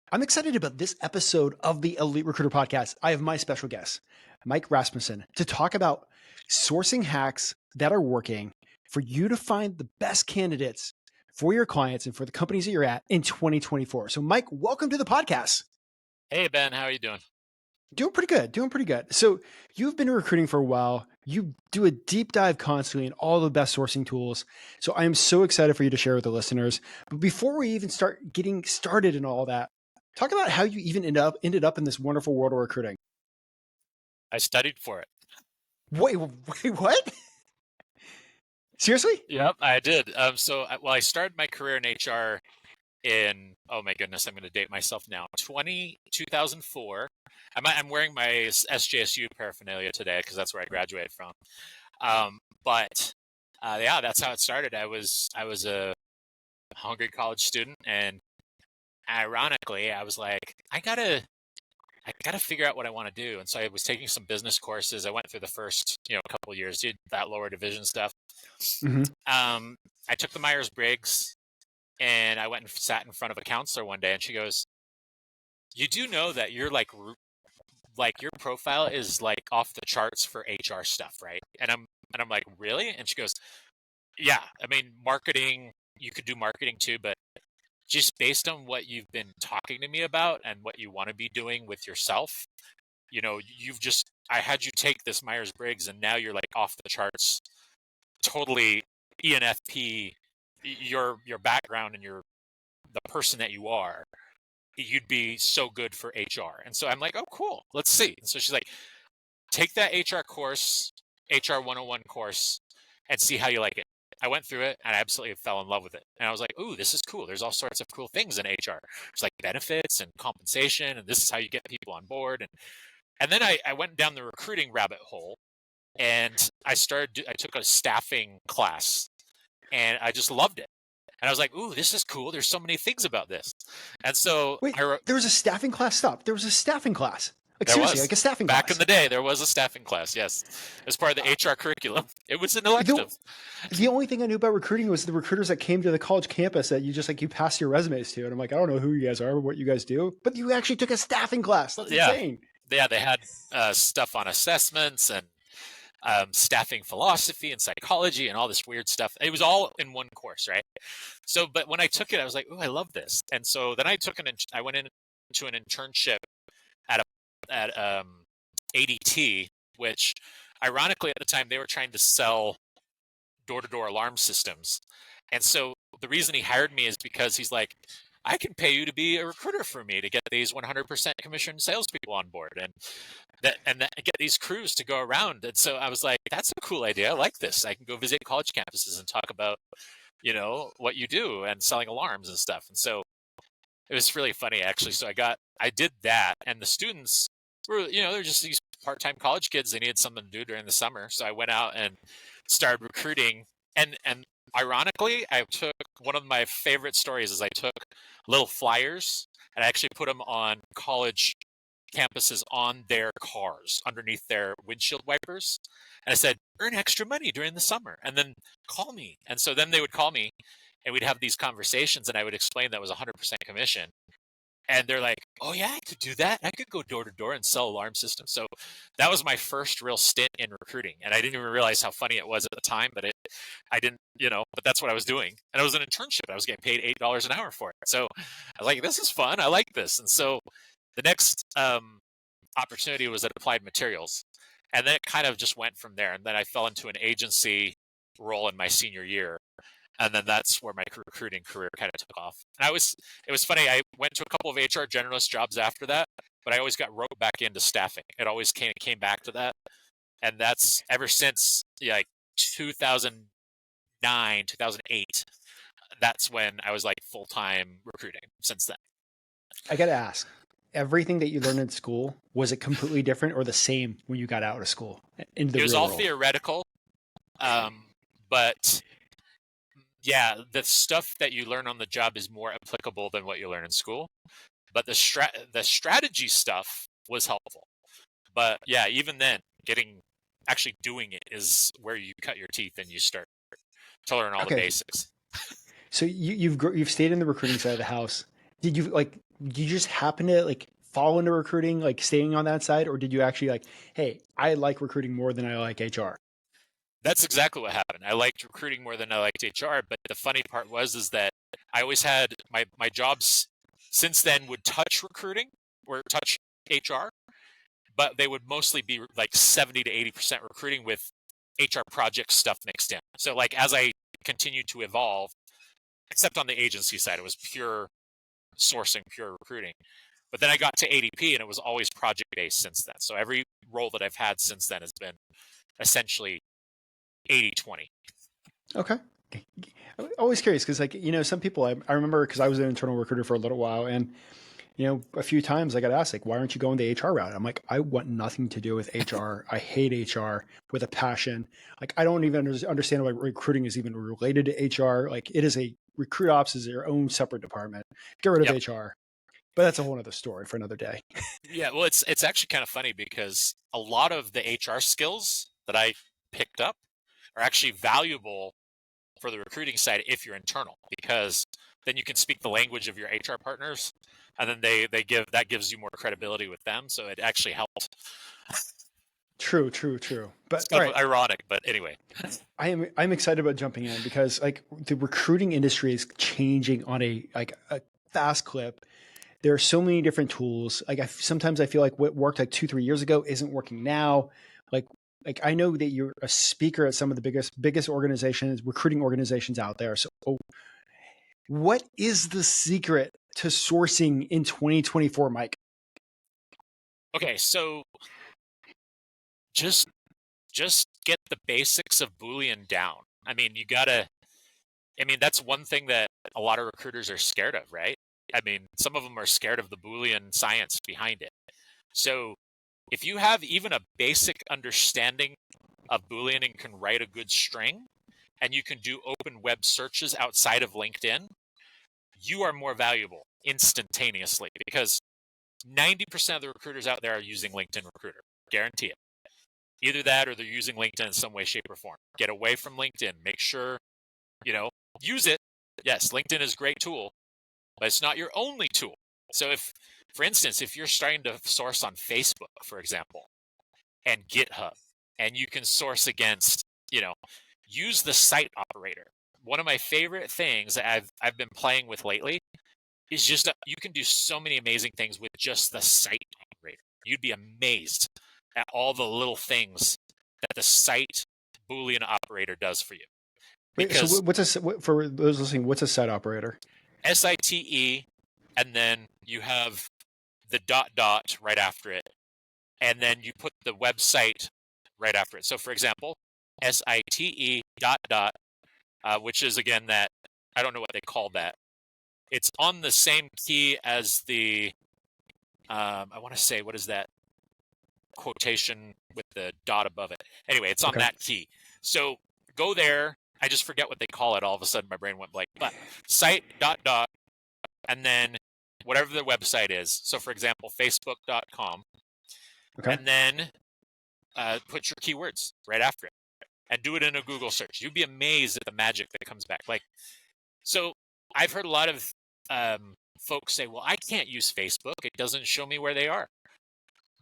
I'm excited about this episode of the Elite Recruiter Podcast. I have my special guest, Mike Rasmussen, to talk about sourcing hacks that are working for you to find the best candidates for your clients and for the companies that you're at in 2024. So, Mike, welcome to the podcast. Hey, Ben, how are you doing? Doing pretty good. So, you've been recruiting for a while. You do a deep dive constantly in all the best sourcing tools. So, I am so excited for you to share with the listeners. But before we even start getting started in all that, talk about how you even ended up in this wonderful world of recruiting. I studied for it. Wait, what? Seriously? Yep, I did. I started my career in HR in, oh my goodness, I'm going to date myself now, 2004. I'm wearing my SJSU paraphernalia today because that's where I graduated from. Yeah, that's how it started. I was a hungry college student, and ironically, I was like, I gotta figure out what I want to do. And so I was taking some business courses. I went through the first, couple of years, did that lower division stuff. Mm-hmm. I took the Myers-Briggs, and I went and sat in front of a counselor one day, and she goes, "You do know that you're like your profile is like off the charts for HR stuff, right?" And I'm like, "Really?" And she goes, "Yeah, I mean, marketing, you could do marketing too, but just based on what you've been talking to me about and what you want to be doing with yourself, I had you take this Myers-Briggs, and now you're like off the charts, totally ENFP, your background and the person that you are, you'd be so good for HR." And so I'm like, "Oh, cool. Let's see." And so she's like, "Take that HR course, HR 101 course, and see how you like it." I went through it and I absolutely fell in love with it. And I was like, "Ooh, this is cool. There's all sorts of cool things in HR. There's like benefits and compensation, and this is how you get people on board." And then I went down the recruiting rabbit hole, and I took a staffing class, and I just loved it. And I was like, "Ooh, this is cool. There's so many things about this." And so Wait, there was a staffing class? Stop. There was a staffing class. Like, there seriously, was, like a staffing back class. in the day, there was a staffing class. Yes, as part of the HR curriculum. It was an elective. The only thing I knew about recruiting was the recruiters that came to the college campus that you pass your resumes to. And I'm like, I don't know who you guys are or what you guys do, but you actually took a staffing class. That's insane. Yeah, they had stuff on assessments and staffing philosophy and psychology and all this weird stuff. It was all in one course, right? So, but when I took it, I was like, "Ooh, I love this." And so then I went into an internship at ADT, which ironically at the time they were trying to sell door-to-door alarm systems. And so the reason he hired me is because he's like, "I can pay you to be a recruiter for me to get these 100% commission salespeople on board and get these crews to go around." And so I was like, "That's a cool idea. I like this. I can go visit college campuses and talk about, what you do and selling alarms and stuff." And so it was really funny, actually. So I did that, and the students were, they're just these part-time college kids. They needed something to do during the summer. So I went out and started recruiting. And ironically, I took one of my favorite stories is I took little flyers and I actually put them on college campuses on their cars underneath their windshield wipers. And I said, "Earn extra money during the summer and then call me." And so then they would call me and we'd have these conversations and I would explain that was 100% commission. And they're like, "Oh yeah, I could do that. I could go door to door and sell alarm systems." So that was my first real stint in recruiting. And I didn't even realize how funny it was at the time, but I didn't, but that's what I was doing. And it was an internship. I was getting paid $8 an hour for it. So I was like, "This is fun. I like this." And so the next opportunity was at Applied Materials. And then it kind of just went from there. And then I fell into an agency role in my senior year. And then that's where my recruiting career kind of took off. And it was funny. I went to a couple of HR generalist jobs after that, but I always got roped back into staffing. It always came back to that. And that's ever since like 2009, 2008. That's when I was like full-time recruiting since then. I got to ask, everything that you learned in school, was it completely different or the same when you got out of school into the It was real all world? theoretical. But yeah, the stuff that you learn on the job is more applicable than what you learn in school. But the strategy stuff was helpful. But yeah, even then, actually doing it is where you cut your teeth and you start to learn all the basics. So you've stayed in the recruiting side of the house. Did you you just happen to like fall into recruiting, like staying on that side, or did you actually like, hey, I like recruiting more than I like HR? That's exactly what happened. I liked recruiting more than I liked HR, but the funny part is that I always had my jobs since then would touch recruiting or touch HR, but they would mostly be like 70 to 80% recruiting with HR project stuff mixed in. So like as I continued to evolve, except on the agency side, it was pure sourcing, pure recruiting. But then I got to ADP and it was always project based since then. So every role that I've had since then has been essentially 80-20. Okay. I'm always curious because, like, some people I remember because I was an internal recruiter for a little while, and a few times I got asked, like, why aren't you going the HR route? I'm like, I want nothing to do with HR. I hate HR with a passion. Like, I don't even understand why recruiting is even related to HR. Like, it is recruit ops is their own separate department. Get rid of Yep. HR. But that's a whole other story for another day. Yeah, well, it's actually kind of funny because a lot of the HR skills that I picked up are actually valuable for the recruiting side if you're internal, because then you can speak the language of your HR partners, and then that gives you more credibility with them. So it actually helped. True. It's But all kind of right, ironic, but anyway. I'm excited about jumping in because like the recruiting industry is changing on a fast clip. There are so many different tools. Like sometimes I feel like what worked like 2-3 years ago isn't working now. Like like I know that you're a speaker at some of the biggest organizations, recruiting organizations out there. So what is the secret to sourcing in 2024, Mike? Okay, so just just get the basics of Boolean down. I mean, that's one thing that a lot of recruiters are scared of, right? I mean, some of them are scared of the Boolean science behind it. So if you have even a basic understanding of Boolean and can write a good string, and you can do open web searches outside of LinkedIn, you are more valuable instantaneously because 90% of the recruiters out there are using LinkedIn Recruiter. Guarantee it. Either that or they're using LinkedIn in some way, shape, or form. Get away from LinkedIn. Make sure, use it. Yes, LinkedIn is a great tool, but it's not your only tool. So for instance, if you're starting to source on Facebook, for example, and GitHub, and you can source against, use the site operator. One of my favorite things that I've been playing with lately is just you can do so many amazing things with just the site operator. You'd be amazed at all the little things that the site Boolean operator does for you. Wait, so Because for those listening, what's a site operator? SITE, and then you have the dot right after it, and then you put the website right after it. So for example, SITE dot, which is again that, I don't know what they call that. It's on the same key as the, I want to say, what is that quotation with the dot above it? Anyway, it's on Okay. that key. So go there. I just forget what they call it. All of a sudden my brain went blank, but site dot, and then whatever the website is. So for example, facebook.com, Okay. and then put your keywords right after it and do it in a Google search. You'd be amazed at the magic that comes back. So I've heard a lot of folks say, well, I can't use Facebook. It doesn't show me where they are.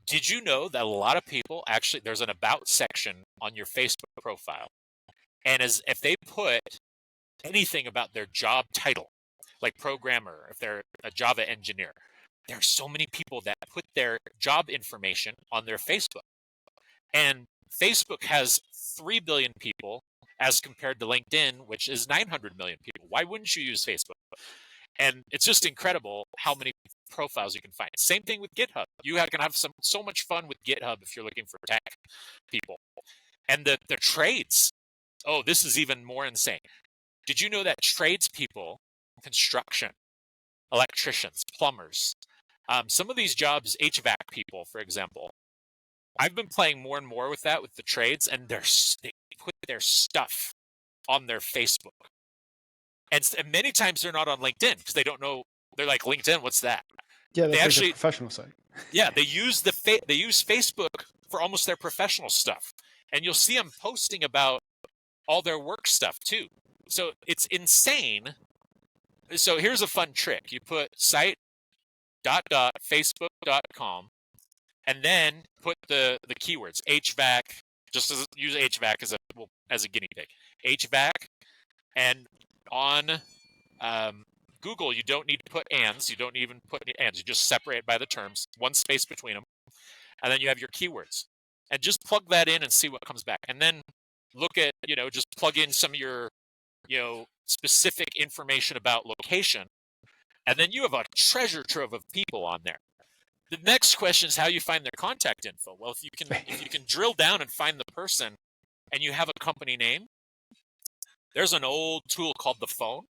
Did you know that a lot of people actually, there's an about section on your Facebook profile, and if they put anything about their job title, like programmer, if they're a Java engineer, there are so many people that put their job information on their Facebook. And Facebook has 3 billion people as compared to LinkedIn, which is 900 million people. Why wouldn't you use Facebook? And it's just incredible how many profiles you can find. Same thing with GitHub. You can have so much fun with GitHub if you're looking for tech people. And the trades. Oh, this is even more insane. Did you know that tradespeople, construction, electricians, plumbers, some of these jobs, HVAC people, for example, I've been playing more and more with that with the trades, and they put their stuff on their Facebook. And many times they're not on LinkedIn because they don't know. They're like, LinkedIn, what's that? Yeah, They that's like a actually, professional site. yeah, they use Facebook for almost their professional stuff, and you'll see them posting about all their work stuff too. So it's insane. So here's a fun trick: you put site .facebook.com, and then put the keywords HVAC. Use HVAC as a guinea pig. HVAC, and on Google, you don't need to put ands. You don't even put any ands. You just separate it by the terms, one space between them, and then you have your keywords. And just plug that in and see what comes back. And then look at, just plug in some of your, specific information about location. And then you have a treasure trove of people on there. The next question is how you find their contact info. Well, if you can drill down and find the person and you have a company name, there's an old tool called the phone.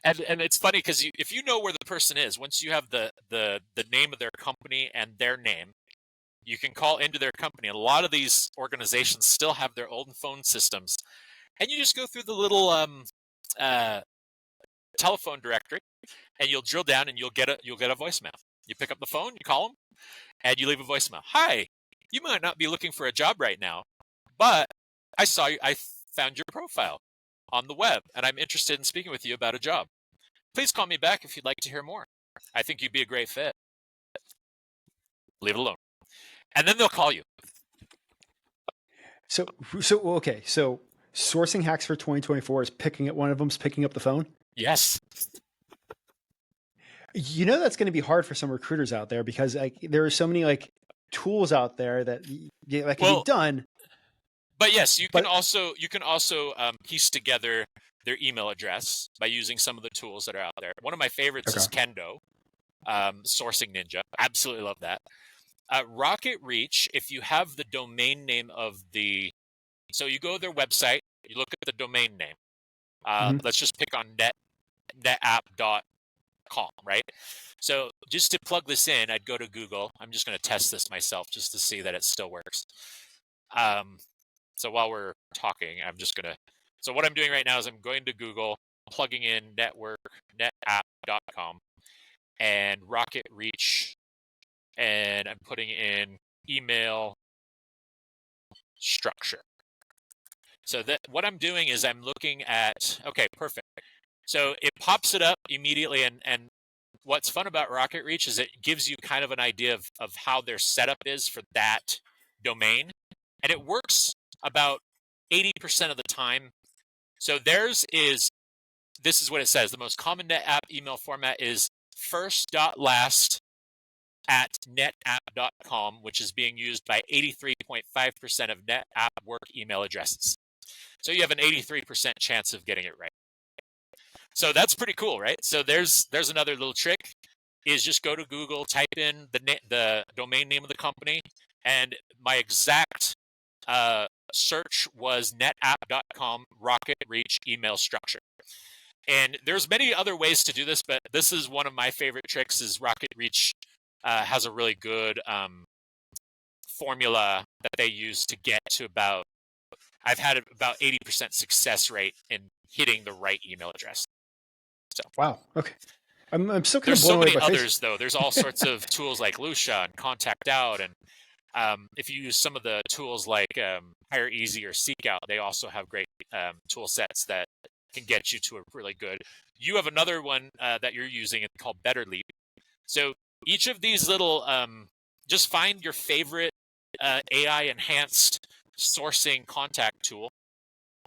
And it's funny because if you know where the person is, once you have the name of their company and their name, you can call into their company. And a lot of these organizations still have their old phone systems. And you just go through the little telephone directory, and you'll drill down and you'll get a voicemail. You pick up the phone, you call them, and you leave a voicemail. Hi, you might not be looking for a job right now, but I found your profile on the web, and I'm interested in speaking with you about a job. Please call me back if you'd like to hear more. I think you'd be a great fit. Leave it alone. And then they'll call you. So okay. So sourcing hacks for 2024 is one of them's picking up the phone. Yes. That's going to be hard for some recruiters out there because there are so many tools out there that can be done. But yes, you can also piece together their email address by using some of the tools that are out there. One of my favorites is Kendo, Sourcing Ninja. Absolutely love that. Rocketreach, if you have the domain name of so you go to their website, you look at the domain name. Let's just pick on netapp.com, right? So just to plug this in, I'd go to Google. I'm just going to test this myself just to see that it still works. So while we're talking, so what I'm doing right now is I'm going to Google, plugging in netapp.com and Rocketreach, and I'm putting in email structure. So what I'm doing is I'm looking at, okay, perfect. So it pops it up immediately, and what's fun about Rocketreach is it gives you kind of an idea of how their setup is for that domain, and it works about 80% of the time. So this is what it says. The most common NetApp email format is first.last at netapp.com, which is being used by 83.5% of NetApp work email addresses. So you have an 83% chance of getting it right. So that's pretty cool, right? So there's another little trick, is just go to Google, type in the domain name of the company, and my exact search was netapp.com Rocketreach email structure. And there's many other ways to do this, but this is one of my favorite tricks. Is Rocketreach has a really good formula that they use to get to I've had about 80% success rate in hitting the right email address. So wow, okay. I'm still kind there's of blown away so many by others though. There's all sorts of tools like Lucia and Contact Out, and if you use some of the tools like Hire Easy or Seek Out, they also have great tool sets that can get you to a really good. You have another one that you're using called Better Leap. So each of these little, just find your favorite AI enhanced sourcing contact tool,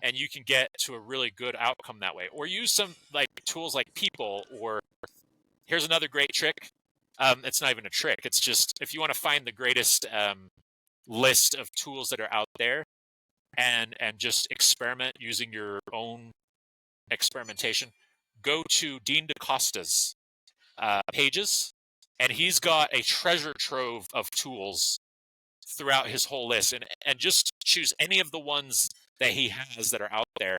and you can get to a really good outcome that way. Or use some tools like People, or here's another great trick. It's not even a trick. It's just if you want to find the greatest list of tools that are out there and just experiment using your own experimentation, go to Dean DaCosta's pages, and he's got a treasure trove of tools throughout his whole list, and just choose any of the ones that he has that are out there,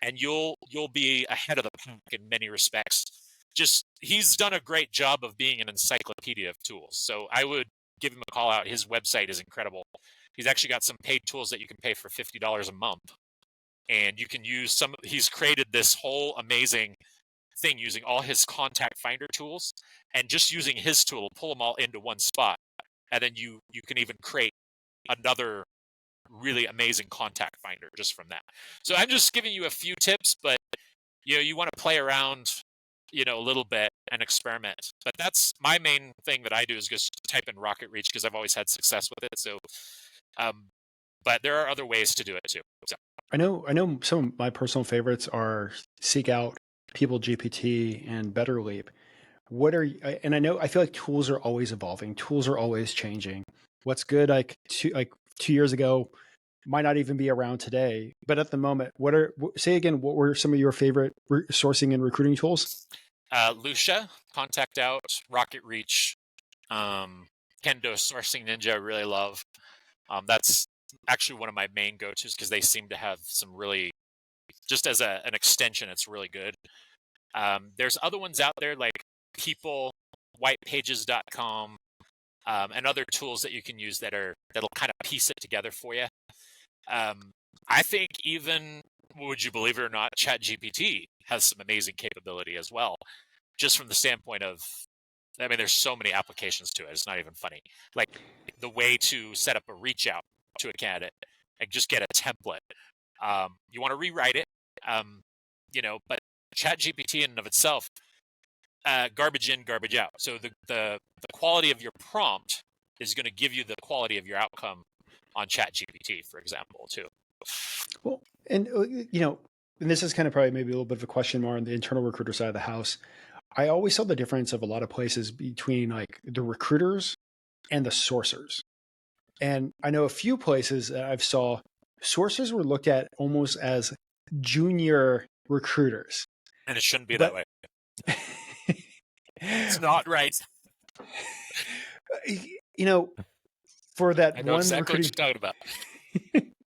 and you'll be ahead of the pack in many respects. Just he's done a great job of being an encyclopedia of tools. So I would give him a call out. His website is incredible. He's actually got some paid tools that you can pay for $50 a month, and you can use some. He's created this whole amazing thing using all his contact finder tools, and just using his tool, pull them all into one spot, and then you can even create another really amazing contact finder just from that. So I'm just giving you a few tips, but you want to play around a little bit and experiment. But that's my main thing that I do, is just type in Rocketreach, because I've always had success with it. So, but there are other ways to do it too. So. I know some of my personal favorites are Seek Out, People GPT, and Better Leap. And I feel like tools are always evolving. Tools are always changing. What's good like 2 years ago might not even be around today. But at the moment, say again, what were some of your favorite sourcing and recruiting tools? Lucia, Contact Out, Rocketreach, Kendo, Sourcing Ninja, I really love. That's actually one of my main go-tos, because they seem to have some really, just as an extension, it's really good. There's other ones out there like People, whitepages.com, and other tools that you can use that'll kind of piece it together for you. I think even, would you believe it or not, Chat GPT has some amazing capability as well, just from the standpoint of, I mean, there's so many applications to it. It's not even funny. Like the way to set up a reach out to a candidate and just get a template. You want to rewrite it, but Chat GPT in and of itself, garbage in, garbage out. So the quality of your prompt is going to give you the quality of your outcome on Chat GPT, for example, too. Well, and and this is kind of probably maybe a little bit of a question more on the internal recruiter side of the house. I always saw the difference of a lot of places between like the recruiters and the sourcers. And I know a few places that I've saw sourcers were looked at almost as junior recruiters. And it shouldn't be that way. It's not right. For that I know one exactly recruiting, what you're talking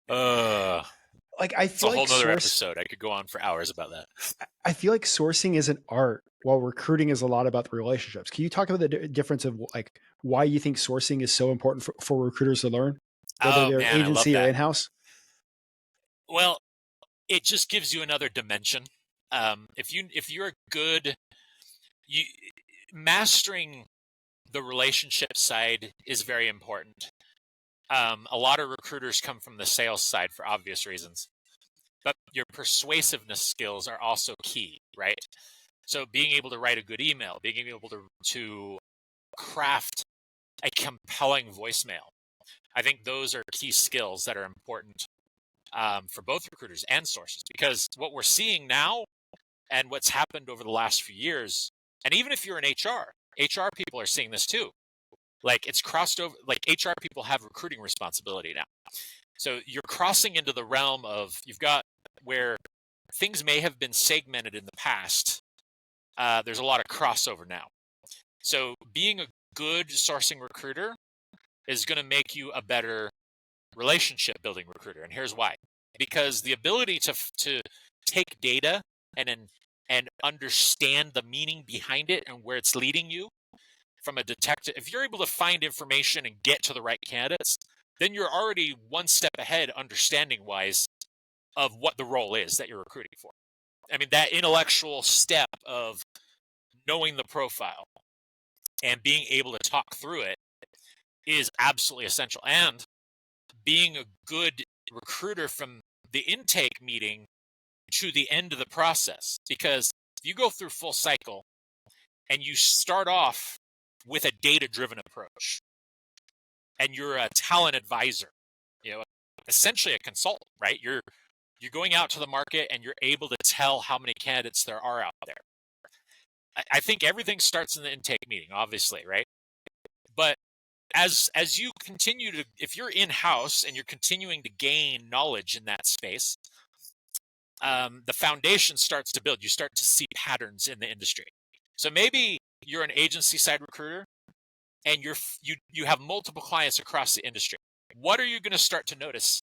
about. Like I feel it's a whole like nother episode. I could go on for hours about that. I feel like sourcing is an art, while recruiting is a lot about the relationships. Can you talk about the difference of like why you think sourcing is so important for recruiters to learn, whether they're agency or in-house? Well, it just gives you another dimension. If you're good, mastering the relationship side is very important. A lot of recruiters come from the sales side for obvious reasons, but your persuasiveness skills are also key, right? So being able to write a good email, being able to craft a compelling voicemail, I think those are key skills that are important for both recruiters and sources, because what we're seeing now and what's happened over the last few years, and even if you're in HR people are seeing this too. Like it's crossed over, like HR people have recruiting responsibility now. So you're crossing into the realm of, you've got where things may have been segmented in the past. There's a lot of crossover now. So being a good sourcing recruiter is going to make you a better relationship building recruiter. And here's why. Because the ability to take data and understand the meaning behind it and where it's leading you from a detective, if you're able to find information and get to the right candidates, then you're already one step ahead understanding wise of what the role is that you're recruiting for. I mean, that intellectual step of knowing the profile and being able to talk through it is absolutely essential. And being a good recruiter from the intake meeting to the end of the process, because if you go through full cycle and you start off with a data-driven approach and you're a talent advisor, essentially a consultant, right? You're going out to the market and you're able to tell how many candidates there are out there. I think everything starts in the intake meeting, obviously, right? But as you continue to, if you're in-house and you're continuing to gain knowledge in that space, the foundation starts to build. You start to see patterns in the industry. So maybe you're an agency side recruiter and you have multiple clients across the industry. What are you going to start to notice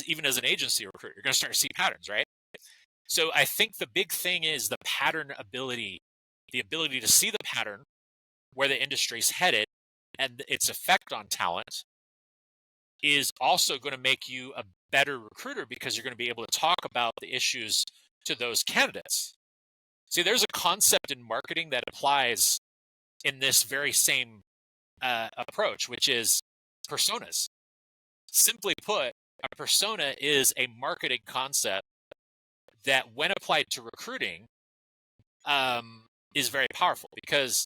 even as an agency recruiter? You're going to start to see patterns, right? So I think the big thing is the pattern ability, the ability to see the pattern where the industry's headed and its effect on talent is also going to make you a better recruiter, because you're going to be able to talk about the issues to those candidates. See, there's a concept in marketing that applies in this very same approach, which is personas. Simply put, a persona is a marketing concept that, when applied to recruiting, is very powerful because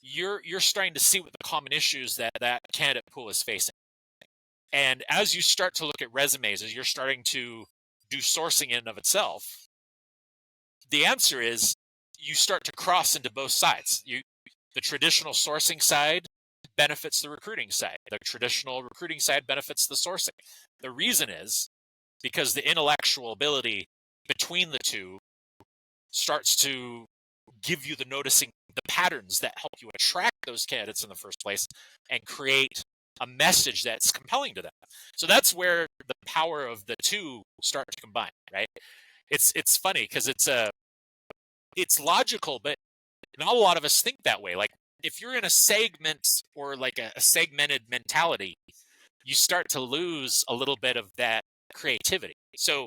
you're starting to see what the common issues that candidate pool is facing. And as you start to look at resumes, as you're starting to do sourcing in and of itself, the answer is you start to cross into both sides. The traditional sourcing side benefits the recruiting side. The traditional recruiting side benefits the sourcing. The reason is because the intellectual ability between the two starts to give you the noticing the patterns that help you attract those candidates in the first place and create a message that's compelling to them. So that's where the power of the two start to combine, right? It's funny because it's logical, but not a lot of us think that way. Like if you're in a segment or like a segmented mentality, you start to lose a little bit of that creativity. So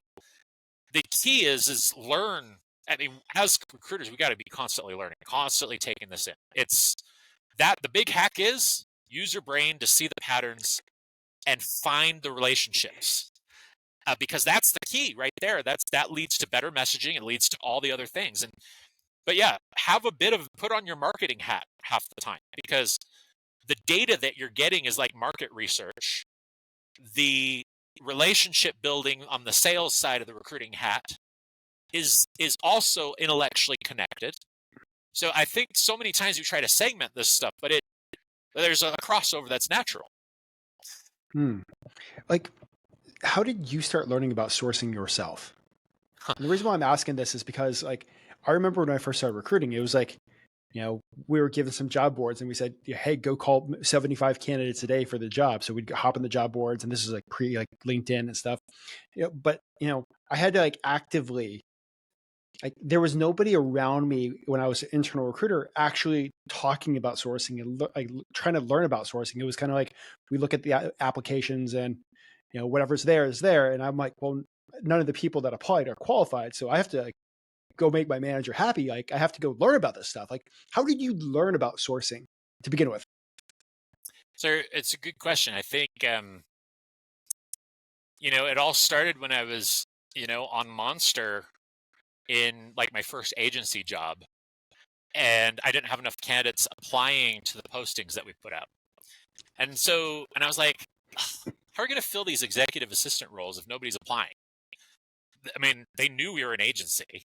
the key is learn. I mean, as recruiters, we got to be constantly learning, constantly taking this in. It's that the big hack is use your brain to see the patterns and find the relationships. Because that's the key right there. That leads to better messaging. It leads to all the other things. But yeah, have a bit of put on your marketing hat half the time because the data that you're getting is like market research. The relationship building on the sales side of the recruiting hat is also intellectually connected. So I think so many times we try to segment this stuff, but there's a crossover that's natural. Like, how did you start learning about sourcing yourself? And the reason why I'm asking this is because, like, I remember when I first started recruiting, it was like, we were given some job boards and we said, hey, go call 75 candidates a day for the job. So we'd hop on the job boards, and this is like like LinkedIn and stuff. But I had to like actively, like, there was nobody around me when I was an internal recruiter actually talking about sourcing and like trying to learn about sourcing. It was kind of like we look at the applications and whatever's there is there, and I'm like, well, none of the people that applied are qualified, so I have to like go make my manager happy. Like I have to go learn about this stuff. Like, how did you learn about sourcing to begin with? So it's a good question. I think it all started when I was on Monster in like my first agency job, and I didn't have enough candidates applying to the postings that we put out. And I was like, how are we going to fill these executive assistant roles if nobody's applying? I mean, they knew we were an agency.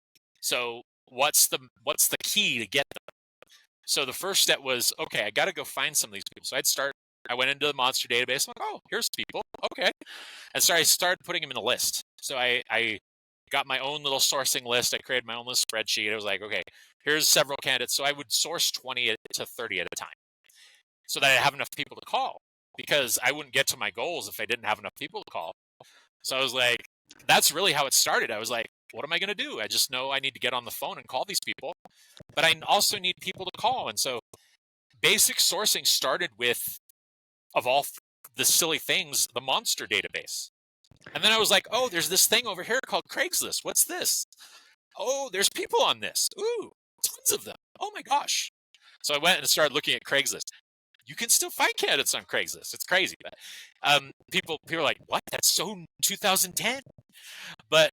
So what's the key to get them? So the first step was, okay, I got to go find some of these people. So I went into the Monster database. I'm like, oh, here's people. Okay. And so I started putting them in a list. So I got my own little sourcing list. I created my own little spreadsheet. I was like, okay, here's several candidates. So I would source 20 to 30 at a time so that I have enough people to call, because I wouldn't get to my goals if I didn't have enough people to call. So I was like, that's really how it started. I was like, what am I going to do? I just know I need to get on the phone and call these people, but I also need people to call. And so basic sourcing started with, of all the silly things, the Monster database. And then I was like, oh, there's this thing over here called Craigslist. What's this? Oh, there's people on this. Ooh, tons of them. Oh my gosh. So I went and started looking at Craigslist. You can still find candidates on Craigslist. It's crazy. But people are like, what? That's so 2010. But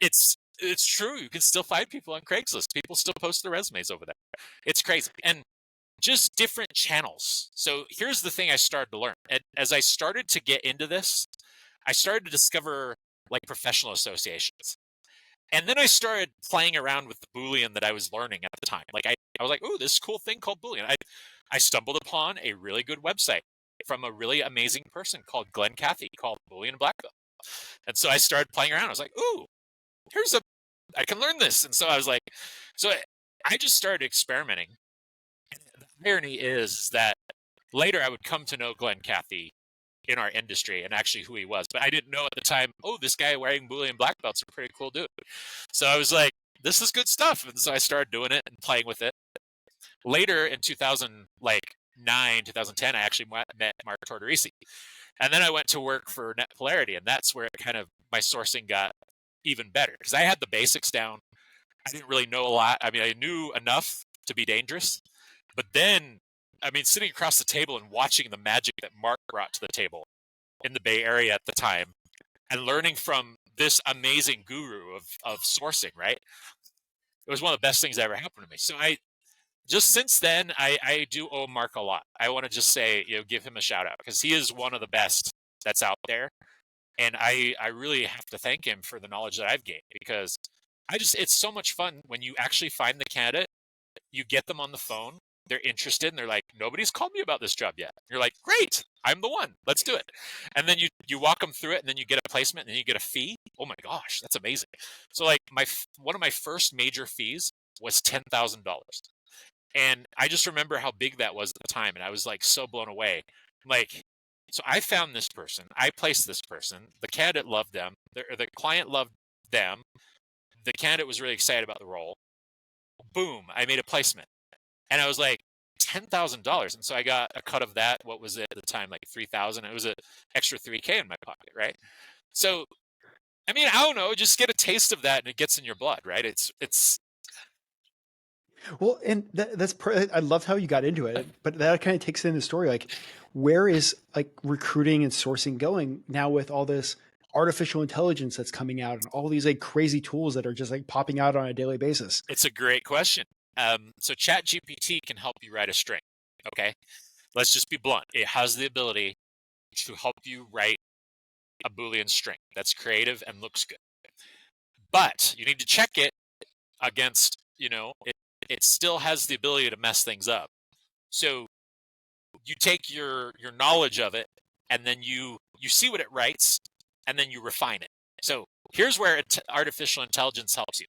it's true. You can still find people on Craigslist. People still post their resumes over there. It's crazy. And just different channels. So here's the thing I started to learn. As I started to get into this, I started to discover like professional associations. And then I started playing around with the Boolean that I was learning at the time. Like I was like, oh, this cool thing called Boolean. I stumbled upon a really good website from a really amazing person called Glenn Cathy called Boolean Black Belt. And so I started playing around. I was like, ooh, I can learn this. And so I was like, I just started experimenting. And the irony is that later I would come to know Glenn Cathy in our industry and actually who he was. But I didn't know at the time, oh, this guy wearing Boolean black belt's a pretty cool dude. So I was like, this is good stuff. And so I started doing it and playing with it. Later in 2009, 2010, I actually met Mark Tortorisi. And then I went to work for Net Polarity, and that's where it kind of, my sourcing got even better because I had the basics down. I didn't really know a lot. I mean, I knew enough to be dangerous, but then, I mean, sitting across the table and watching the magic that Mark brought to the table in the Bay Area at the time and learning from this amazing guru of sourcing, right? It was one of the best things that ever happened to me. So just since then, I do owe Mark a lot. I want to just say, give him a shout out because he is one of the best that's out there. And I really have to thank him for the knowledge that I've gained because it's so much fun when you actually find the candidate, you get them on the phone, they're interested and they're like, nobody's called me about this job yet. You're like, great, I'm the one, let's do it. And then you walk them through it and then you get a placement and then you get a fee. Oh my gosh, that's amazing. So like one of my first major fees was $10,000. And I just remember how big that was at the time. And I was like so blown away. Like, so I found this person, I placed this person, the candidate loved them, the client loved them, the candidate was really excited about the role. Boom, I made a placement. And I was like, $10,000. And so I got a cut of that. What was it at the time? Like 3,000. It was an extra 3K in my pocket, right? So, I mean, I don't know, just get a taste of that and it gets in your blood, right? It's Well, and I love how you got into it, but that kind of takes in the story. Like, where is like recruiting and sourcing going now with all this artificial intelligence that's coming out and all these like crazy tools that are just like popping out on a daily basis? It's a great question. So Chat GPT can help you write a string. Okay. Let's just be blunt. It has the ability to help you write a Boolean string that's creative and looks good. But you need to check it against, it still has the ability to mess things up. So you take your knowledge of it and then you see what it writes and then you refine it. So here's where artificial intelligence helps you.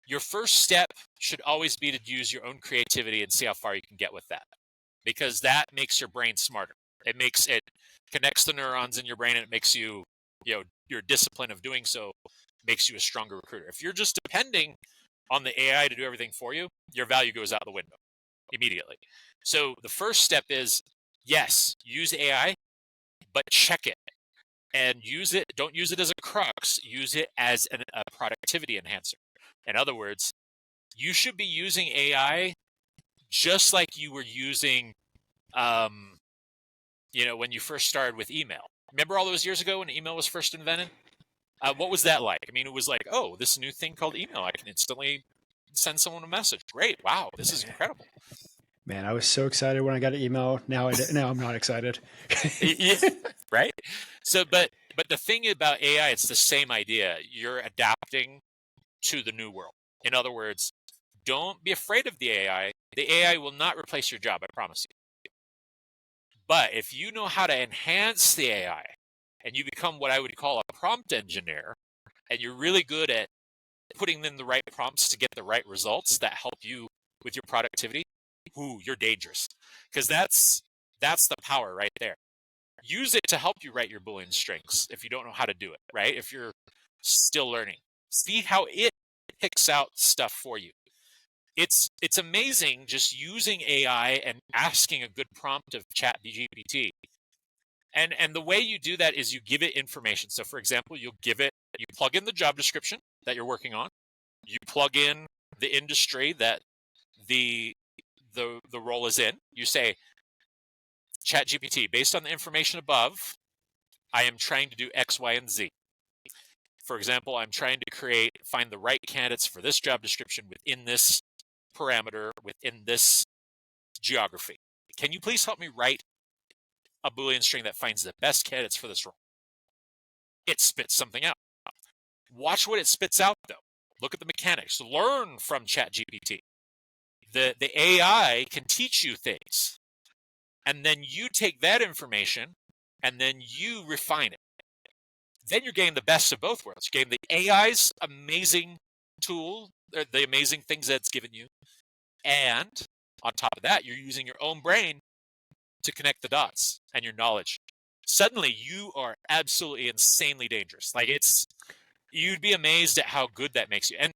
Your first step should always be to use your own creativity and see how far you can get with that, because that makes your brain smarter. It connects the neurons in your brain and it makes you, your discipline of doing so makes you a stronger recruiter. If you're just depending on the AI to do everything for you, your value goes out the window immediately. So the first step is, yes, use AI, but check it and use it. Don't use it as a crux. Use it as a productivity enhancer. In other words, you should be using AI just like you were using, when you first started with email. Remember all those years ago when email was first invented? What was that like? I mean, it was like, oh, this new thing called email. I can instantly send someone a message. Great. Wow. This is incredible. Man, I was so excited when I got an email. Now I'm not excited. Yeah, right? So, but the thing about AI, it's the same idea. You're adapting to the new world. In other words, don't be afraid of the AI. The AI will not replace your job, I promise you. But if you know how to enhance the AI and you become what I would call a prompt engineer, and you're really good at putting in the right prompts to get the right results that help you with your productivity, you're dangerous. Because that's the power right there. Use it to help you write your Boolean strings if you don't know how to do it, right? If you're still learning. See how it picks out stuff for you. It's amazing just using AI and asking a good prompt of Chat GPT. And the way you do that is you give it information. So for example, you plug in the job description that you're working on. You plug in the industry that the role is in. You say, Chat GPT, based on the information above, I am trying to do X, Y, and Z. For example, I'm trying to find the right candidates for this job description within this parameter, within this geography. Can you please help me write a Boolean string that finds the best candidates for this role? It spits something out. Watch what it spits out, though. Look at the mechanics. Learn from Chat GPT. The AI can teach you things. And then you take that information and then you refine it. Then you're getting the best of both worlds. You're getting the AI's amazing tool, the amazing things that it's given you. And on top of that, you're using your own brain to connect the dots and your knowledge. Suddenly, you are absolutely insanely dangerous. Like you'd be amazed at how good that makes you. And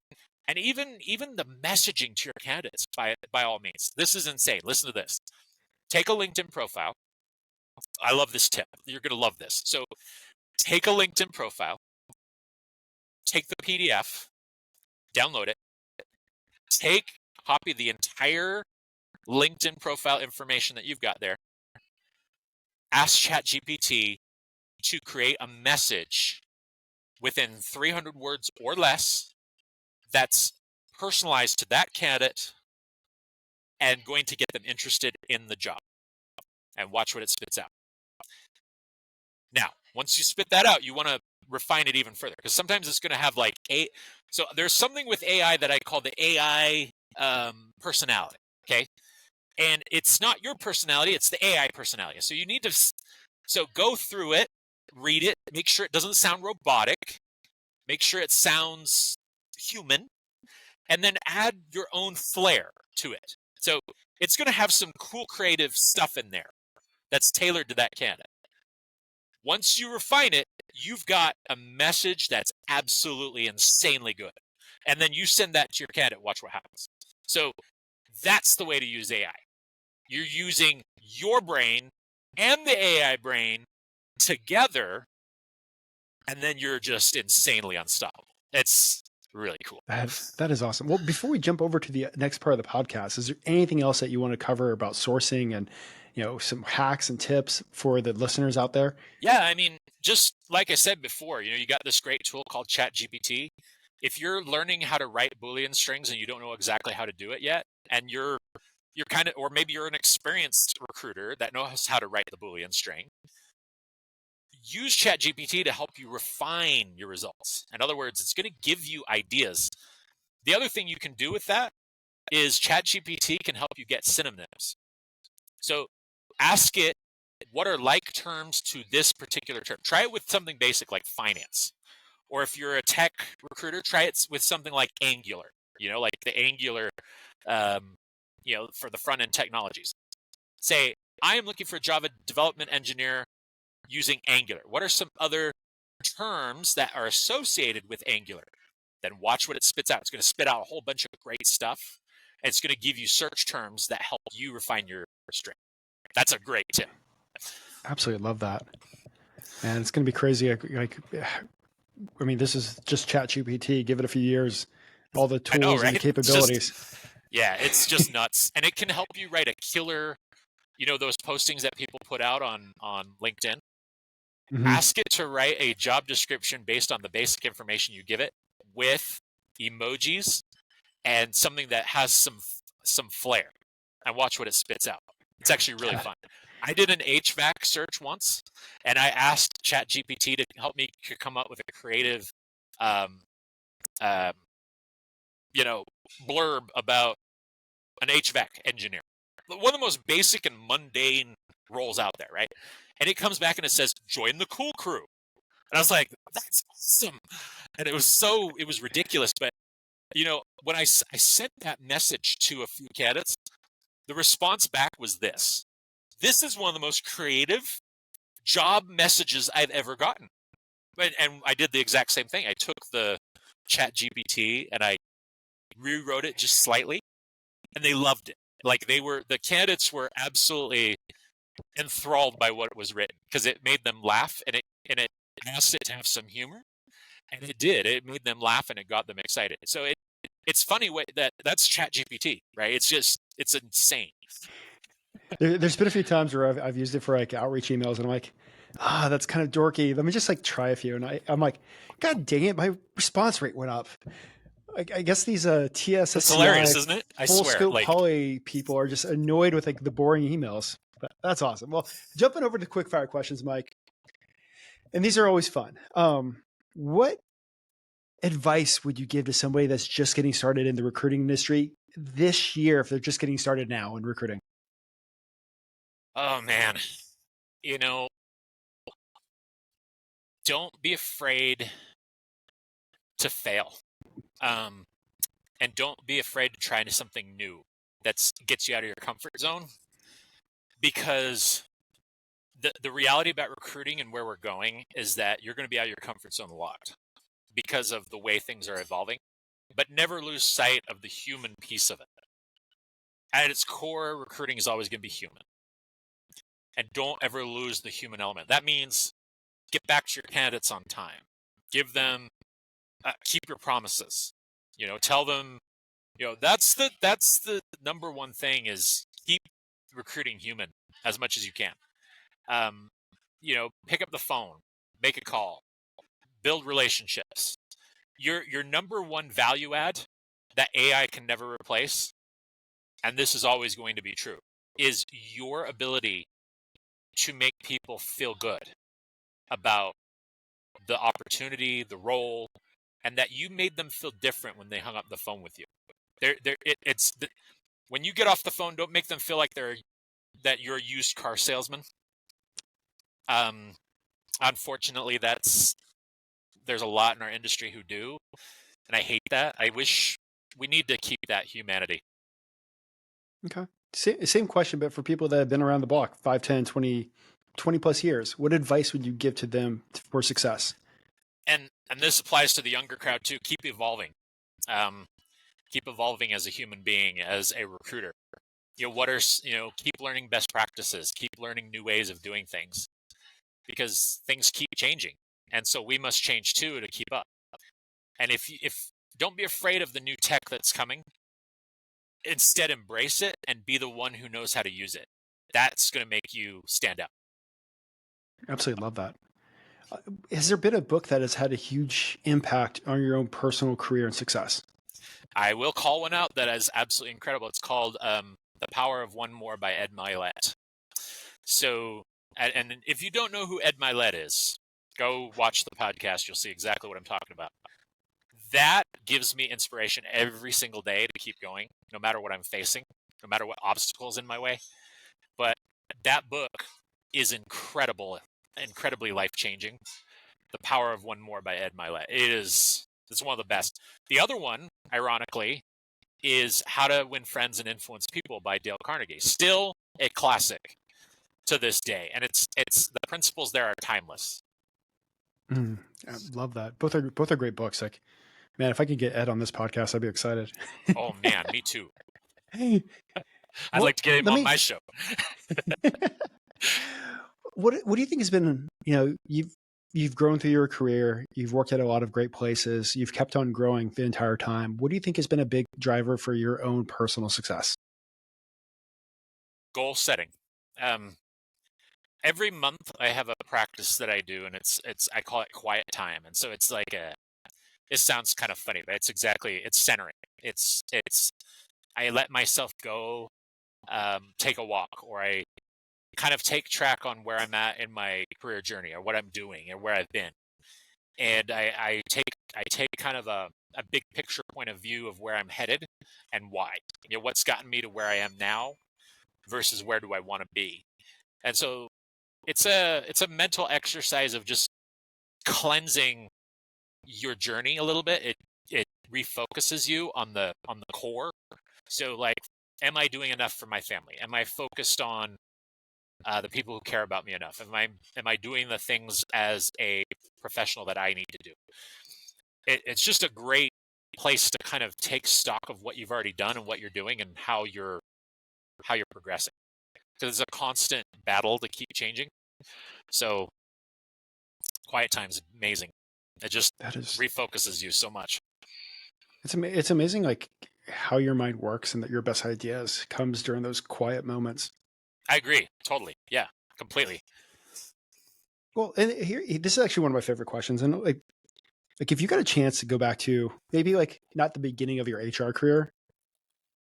even the messaging to your candidates, by all means. This is insane. Listen to this. Take a LinkedIn profile. I love this tip. You're going to love this. So take a LinkedIn profile, take the PDF, download it, copy the entire LinkedIn profile information that you've got there, ask ChatGPT to create a message within 300 words or less that's personalized to that candidate and going to get them interested in the job. And watch what it spits out. Now, once you spit that out, you want to refine it even further, because sometimes it's going to have like so there's something with AI that I call the AI personality. Okay. And it's not your personality, it's the AI personality. So you need to, so go through it, read it, make sure it doesn't sound robotic, make sure it sounds human, and then add your own flair to it. So it's going to have some cool creative stuff in there that's tailored to that candidate. Once you refine it, you've got a message that's absolutely insanely good. And then you send that to your candidate, watch what happens. So that's the way to use AI. You're using your brain and the AI brain together, and then you're just insanely unstoppable. It's really cool. That is awesome. Well, before we jump over to the next part of the podcast, is there anything else that you want to cover about sourcing and, some hacks and tips for the listeners out there? Yeah, I mean, just like I said before, you got this great tool called Chat GPT. If you're learning how to write Boolean strings and you don't know exactly how to do it yet, and you're kind of, or maybe you're an experienced recruiter that knows how to write the Boolean string, use Chat GPT to help you refine your results. In other words, it's going to give you ideas. The other thing you can do with that is Chat GPT can help you get synonyms. So ask it, what are like terms to this particular term? Try it with something basic like finance. Or if you're a tech recruiter, try it with something like Angular, like the Angular, for the front end technologies. Say, I am looking for a Java development engineer using Angular. What are some other terms that are associated with Angular? Then watch what it spits out. It's going to spit out a whole bunch of great stuff. And it's going to give you search terms that help you refine your string. That's a great tip. Absolutely love that. And it's going to be crazy. This is just Chat GPT. Give it a few years, all the tools, I know, right? And the capabilities. It's just nuts. And it can help you write a killer, those postings that people put out on LinkedIn. Mm-hmm. Ask it to write a job description based on the basic information you give it with emojis and something that has some flair, and watch what it spits out. It's actually really fun. I did an HVAC search once, and I asked Chat GPT to help me come up with a creative, blurb about an HVAC engineer. One of the most basic and mundane roles out there, right? And it comes back and it says, join the cool crew. And I was like, that's awesome. And it was ridiculous. But, when I sent that message to a few candidates, the response back was this. This is one of the most creative job messages I've ever gotten. And I did the exact same thing. I took the Chat GPT and I rewrote it just slightly, and they loved it. Like the candidates were absolutely enthralled by what was written because it made them laugh, and it asked it to have some humor, and it did. It made them laugh and it got them excited. So it's funny that's Chat GPT, right? It's insane. There's been a few times where I've used it for like outreach emails, and I'm like, that's kind of dorky. Let me just like try a few. And I'm like, God dang it, my response rate went up. I guess these TSSCI, it's hilarious, isn't it? I full swear, scope poly people are just annoyed with like the boring emails. But that's awesome. Well, jumping over to quick fire questions, Mike, and these are always fun. What advice would you give to somebody that's just getting started in the recruiting industry this year if they're just getting started now in recruiting? Oh man, don't be afraid to fail. And don't be afraid to try something new that gets you out of your comfort zone, because the reality about recruiting and where we're going is that you're going to be out of your comfort zone a lot because of the way things are evolving, but never lose sight of the human piece of it. At its core, recruiting is always going to be human, and don't ever lose the human element. That means get back to your candidates on time, give them, keep your promises. Tell them, that's the number one thing is keep recruiting human as much as you can. Pick up the phone, make a call, build relationships. Your number one value add that AI can never replace and this is always going to be true, is your ability to make people feel good about the opportunity, the role, and that you made them feel different when they hung up the phone with you. When you get off the phone, don't make them feel like that you're a used car salesman. Unfortunately, there's a lot in our industry who do, and I hate that. I wish we need to keep that humanity. Okay. Same question, but for people that have been around the block 5, 10, 20 plus years, what advice would you give to them for success? And this applies to the younger crowd too. Keep evolving. Keep evolving as a human being, as a recruiter. Keep learning best practices, keep learning new ways of doing things, because things keep changing. And so we must change too to keep up. And if don't be afraid of the new tech that's coming. Instead, embrace it and be the one who knows how to use it. That's going to make you stand out. Absolutely love that. Has there been a book that has had a huge impact on your own personal career and success? I will call one out that is absolutely incredible. It's called The Power of One More by Ed Mylett. So, and if you don't know who Ed Mylett is, go watch the podcast. You'll see exactly what I'm talking about. That gives me inspiration every single day to keep going, no matter what I'm facing, no matter what obstacles in my way. But that book is incredibly life-changing. The Power of One More by Ed Mylett. It's one of the best. The other one, ironically, is How to Win Friends and Influence People by Dale Carnegie. Still a classic to this day, and it's the principles there are timeless. I love that. Both are great books. Like, man, if I could get Ed on this podcast, I'd be excited. Oh man, me too. Hey, I'd like to get him on my show. What do you think has been, you've grown through your career, you've worked at a lot of great places, you've kept on growing the entire time. What do you think has been a big driver for your own personal success? Goal setting. Every month I have a practice that I do, and I call it quiet time. And so it's like it sounds kind of funny, but it's centering. It's I let myself go, take a walk, or I kind of take track on where I'm at in my career journey, or what I'm doing, or where I've been. And I take kind of a big picture point of view of where I'm headed and why. What's gotten me to where I am now versus where do I want to be. And so it's a mental exercise of just cleansing your journey a little bit. It refocuses you on the core. So like, am I doing enough for my family? Am I focused on the people who care about me enough? Am I doing the things as a professional that I need to do? It's just a great place to kind of take stock of what you've already done and what you're doing and how you're progressing. Because it's a constant battle to keep changing. So quiet time is amazing. It just refocuses you so much. It's amazing, like how your mind works and that your best ideas comes during those quiet moments. I agree. Totally. Yeah, completely. Well, and this is actually one of my favorite questions. And like if you got a chance to go back to maybe like not the beginning of your HR career,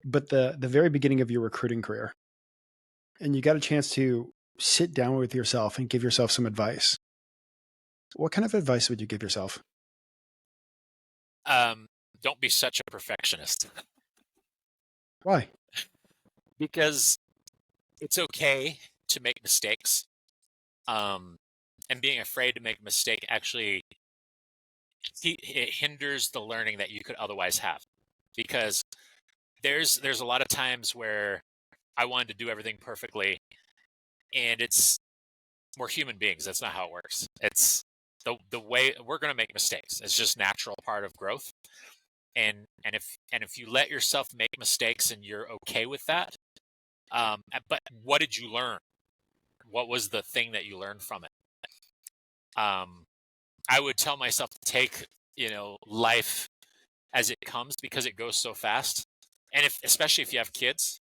but the very beginning of your recruiting career, and you got a chance to sit down with yourself and give yourself some advice, what kind of advice would you give yourself? Don't be such a perfectionist. Why? Because it's okay to make mistakes. And being afraid to make a mistake actually it hinders the learning that you could otherwise have. Because there's a lot of times where I wanted to do everything perfectly, and we're human beings. That's not how it works. It's the way we're going to make mistakes. It's just natural part of growth. And if you let yourself make mistakes and you're okay with that, but what did you learn? What was the thing that you learned from it? I would tell myself to take life as it comes, because it goes so fast. And especially if you have kids,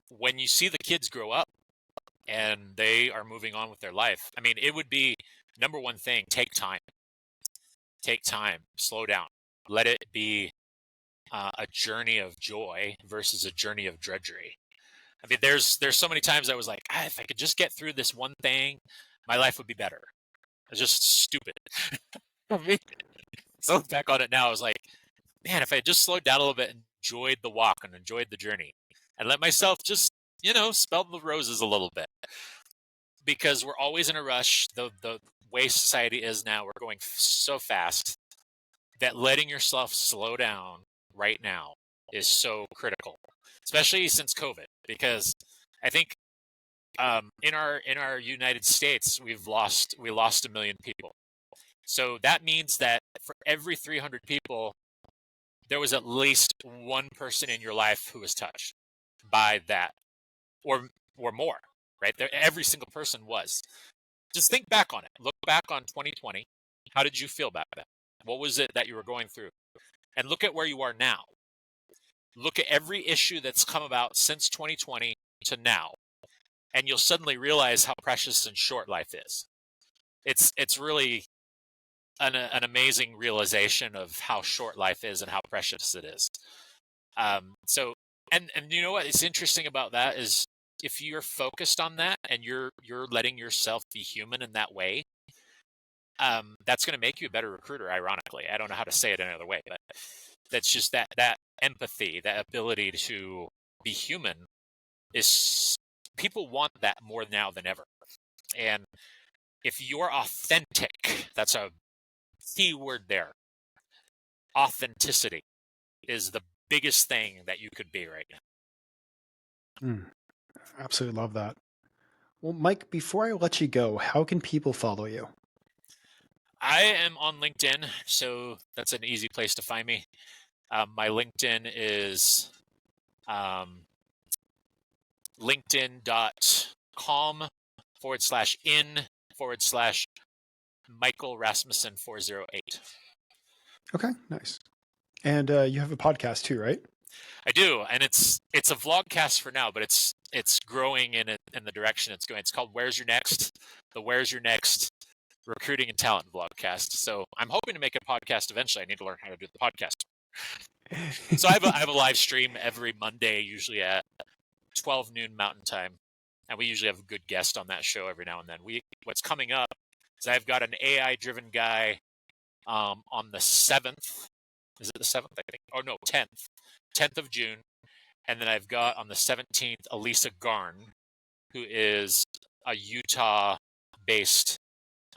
when you see the kids grow up and they are moving on with their life, I mean, it would be number one thing: take time, slow down, let it be a journey of joy versus a journey of drudgery. I mean, there's so many times I was like, if I could just get through this one thing, my life would be better. It's just stupid. I mean, so back on it now, I was like, man, if I just slowed down a little bit and enjoyed the walk and enjoyed the journey and let myself just, smell the roses a little bit, because we're always in a rush. The way society is now, we're going so fast that letting yourself slow down right now is so critical, especially since COVID, because I think in our United States, we lost 1 million people. So that means that for every 300 people, there was at least one person in your life who was touched by that, or more, right? Every single person was. Just think back on it. Look back on 2020. How did you feel back then? What was it that you were going through? And look at where you are now. Look at every issue that's come about since 2020 to now, and you'll suddenly realize how precious and short life is. It's really an amazing realization of how short life is and how precious it is. So, and you know what is interesting about that is, if you're focused on that and you're letting yourself be human in that way, that's going to make you a better recruiter. Ironically, I don't know how to say it any other way, but that's just that empathy, that ability to be human is, people want that more now than ever. And if you're authentic, that's a key word there. Authenticity is the biggest thing that you could be right now. Absolutely love that. Well, Mike, before I let you go, how can people follow you? I am on LinkedIn, so that's an easy place to find me. My LinkedIn is linkedin.com/in/Michael Rasmussen 408. Okay, nice. And you have a podcast too, right? I do, and it's a vlogcast for now, but it's growing in the direction it's going. It's called Where's Your Next? The Where's Your Next Recruiting and Talent vlogcast. So I'm hoping to make a podcast eventually. I need to learn how to do the podcast. So I have a live stream every Monday, usually at 12 noon Mountain Time, and we usually have a good guest on that show every now and then. What's coming up is I've got an AI-driven guy on the 7th. Is it the 7th? I think. Oh no, 10th of June, and then I've got on the 17th Elisa Garn, who is a Utah-based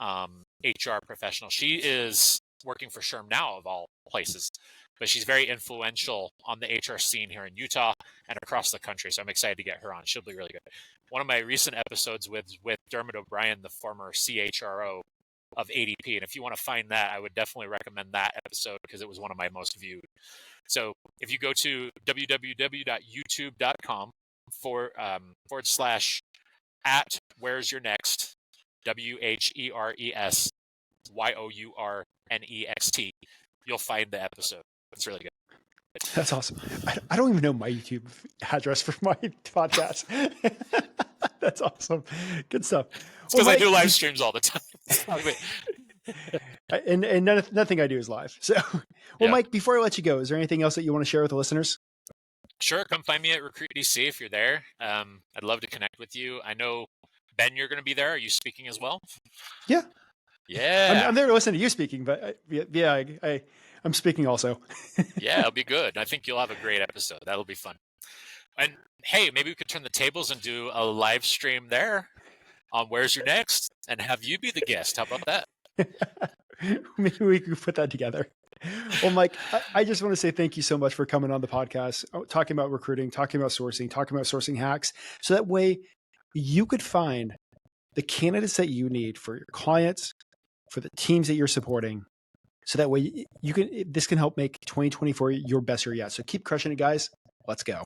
HR professional. She is working for SHRM now, of all places, but she's very influential on the HR scene here in Utah and across the country. So I'm excited to get her on. She'll be really good. One of my recent episodes with Dermot O'Brien, the former CHRO of ADP. And if you want to find that, I would definitely recommend that episode because it was one of my most viewed. So if you go to www.youtube.com/@where's your next, Where'sYourNext, you'll find the episode. It's really good. That's awesome. I don't even know my YouTube address for my podcast. That's awesome. Good stuff. It's because I do live streams all the time. and nothing I do is live. So, well, Mike, before I let you go, is there anything else that you want to share with the listeners? Sure. Come find me at Recruit DC if you're there. I'd love to connect with you. I know, Ben, you're going to be there. Are you speaking as well? Yeah. Yeah. I'm there to listen to you speaking, but I'm speaking also. Yeah, it'll be good. I think you'll have a great episode. That'll be fun. And hey, maybe we could turn the tables and do a live stream there on Where's Your Next and have you be the guest. How about that? Maybe we could put that together. Well, Mike, I just want to say thank you so much for coming on the podcast, talking about recruiting, talking about sourcing hacks. So that way you could find the candidates that you need for your clients, for the teams that you're supporting. So that way this can help make 2024 your best year yet. So keep crushing it, guys. Let's go.